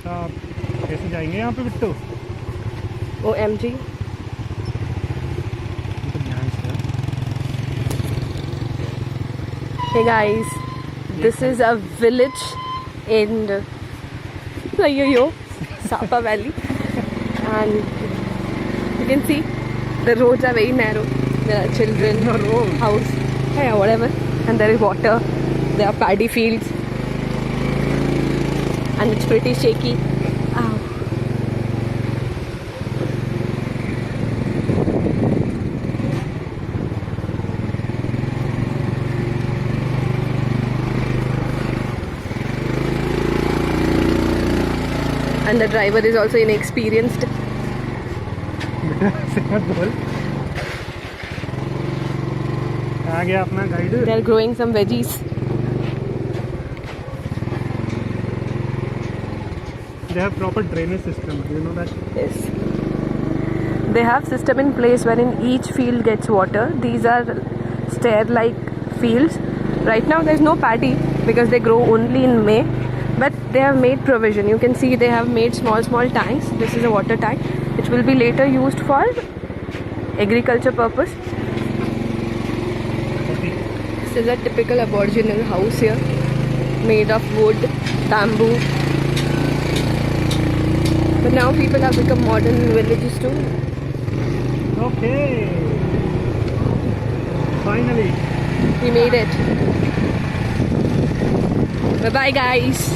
साहब कैसे जाएंगे यहाँ पे Bittu? OMG. Hey guys, this is a village in Sapa Valley, and you can see the roads are very narrow. There are children, house, yeah, whatever, and there is water. There are paddy fields, and it's pretty shaky. Ow. And the driver is also inexperienced. They are growing some veggies. They have proper drainage system. Do you know that? Yes. They have system in place wherein each field gets water. These are stair-like fields. Right now there is no paddy because they grow only in May. But they have made provision. You can see they have made small tanks. This is a water tank which will be later used for agriculture purpose. This is a typical aboriginal house here, made of wood, bamboo. But now people have become modern in villages too. Okay. Finally. We made it. Bye bye guys.